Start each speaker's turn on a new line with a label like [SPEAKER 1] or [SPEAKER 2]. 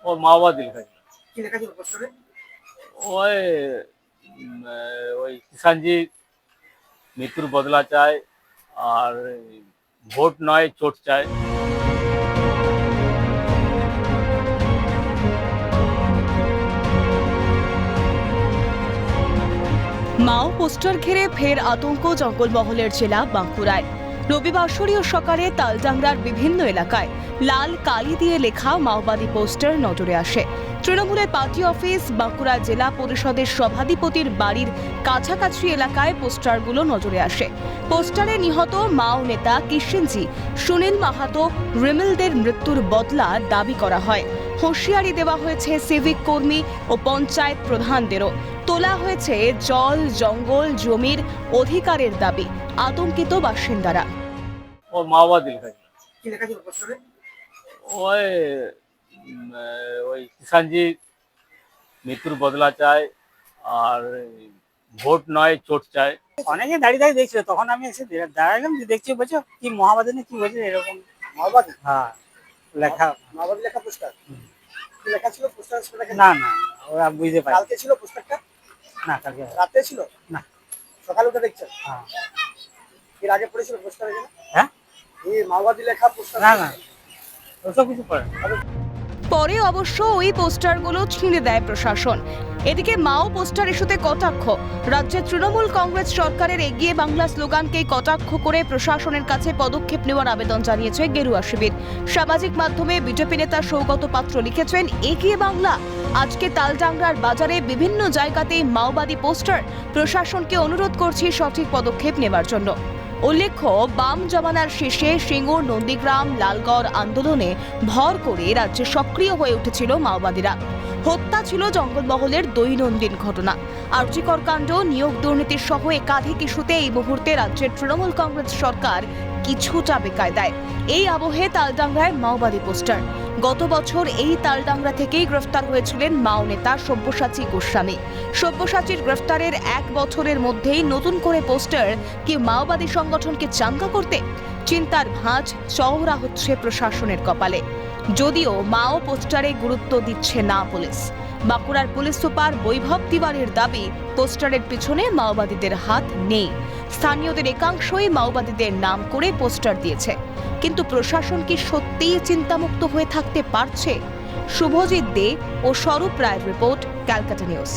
[SPEAKER 1] ও মাওবাদী লেখা ছিল।
[SPEAKER 2] কি লেখা ছিল পোস্টারে?
[SPEAKER 1] ওই ওই কিষাণজি মৃত্যুর বদলা চায়, আর ভোট নয় চোট চায়।
[SPEAKER 3] মাও পোস্টার ঘিরে ফের আতঙ্ক জঙ্গলমহলের জেলা বাঁকুড়ায়। রবিবাসরীয় সকালে তালডাংরার বিভিন্ন এলাকায় লাল কালি দিয়ে লেখা মাওবাদী পোস্টার নজরে আসে। তৃণমূলের পার্টি অফিস, বাঁকুড়া জেলা পরিষদের সভাধিপতির বাড়ির কাছাকাছি এলাকায় পোস্টারগুলো নজরে আসে। পোস্টারে নিহত মাও নেতা কিষেনজি সুনীল মাহাতো রিমিলদের মৃত্যুর বদলা দাবি করা হয়। হুঁশিয়ারি দেওয়া হয়েছে সিভিক কর্মী ও পঞ্চায়েত প্রধানদেরও। তোলা হয়েছে জল, জঙ্গল, জমির অধিকারের দাবি। আতঙ্কিত বাসিন্দারা।
[SPEAKER 1] ও মাওবাদী লেখা ছিল।
[SPEAKER 2] কি লেখা ছিল পোস্টারে?
[SPEAKER 1] ওই ওই কিষাণজি মৃত্যুর বদলা চায়, আর ভোট নয় চোট চায়।
[SPEAKER 4] অনেকে দাঁড়িয়ে দাঁড়িয়ে দেখছিল, তখন আমি এসে দাঁড়ালাম, যে দেখছি বলছো কি মহাবাদী না কি বলছে এরকম।
[SPEAKER 2] মাওবাদী?
[SPEAKER 4] হ্যাঁ, লেখা।
[SPEAKER 2] মাওবাদী লেখা পোস্টার? কি লেখা ছিল পোস্টার?
[SPEAKER 4] না না, ওরা বুঝতে পারে।
[SPEAKER 2] কালকে ছিল পোস্টারটা?
[SPEAKER 4] না, কালকে
[SPEAKER 2] রাতে ছিল?
[SPEAKER 4] না।
[SPEAKER 2] সকালে উঠে দেখছেন?
[SPEAKER 4] হ্যাঁ।
[SPEAKER 2] এর আগে পড়েছিল পোস্টার এখানে?
[SPEAKER 4] হ্যাঁ,
[SPEAKER 2] এই মাওবাদী লেখা পোস্টার?
[SPEAKER 4] না না, ওসব কিছু করে।
[SPEAKER 3] পরে অবশ্য ওই পোস্টারগুলো ছিঁড়ে দেয় প্রশাসন। এদিকে মাও পোস্টার ইস্যুতে কটাক্ষ। রাজ্যের তৃণমূল কংগ্রেস সরকারের এগিয়ে বাংলা স্লোগানকে কটাক্ষ করে প্রশাসনের কাছে পদক্ষেপ নেওয়ার আবেদন জানিয়েছে গেরুয়া শিবির। সামাজিক মাধ্যমে বিজেপি নেতা সৌগত পাত্র লিখেছেন, এগিয়ে বাংলা। আজকে তালডাংরার বাজারে বিভিন্ন জায়গাতেই মাওবাদী পোস্টার। প্রশাসনকে অনুরোধ করছি সঠিক পদক্ষেপ নেওয়ার জন্য। উল্লেখ্য, বাম জমানার শেষে সিঙ্গুর, নন্দীগ্রাম, লালগড় আন্দোলনে ভর করে রাজ্যে সক্রিয় হয়ে উঠেছিল মাওবাদীরা। হত্যা ছিল জঙ্গলমহলের দৈনন্দিন ঘটনা। আরজিকর কাণ্ড, নিয়োগ দুর্নীতির সহ একাধিক ইস্যুতে এই মুহূর্তে রাজ্যের তৃণমূল কংগ্রেস সরকার কিছুটা বেকায়দায়। এই আবহে তালডাংরায় মাওবাদী পোস্টার। গত বছর এই তালডাংরা থেকেই গ্রেফতার হয়েছিলেন মাও নেতা সব্যসাচী গোস্বামী। সব্যসাচীর গ্রেফতারের 1 বছরের মধ্যেই নতুন করে পোস্টার কি মাওবাদী সংগঠনকে চাঙ্গা করতে? চিন্তার ভাঁজ চওড়া হচ্ছে প্রশাসনের কপালে। যদিও মাও পোস্টারে গুরুত্ব দিচ্ছে না পুলিশ। বাঁকুড়ার পুলিশ সুপার বৈভব তিওয়ারির দাবি, পোস্টারের পিছনে মাওবাদীদের হাত নেই। স্থানীয়দের একাংশই মাওবাদীদের নাম করে পোস্টার দিয়েছে। কিন্তু প্রশাসন কি সত্যিই চিন্তামুক্ত হয়ে থাকতে পারছে? শুভজিৎ দে ও স্বরূপ রায়ের রিপোর্ট, ক্যালকাটা নিউজ।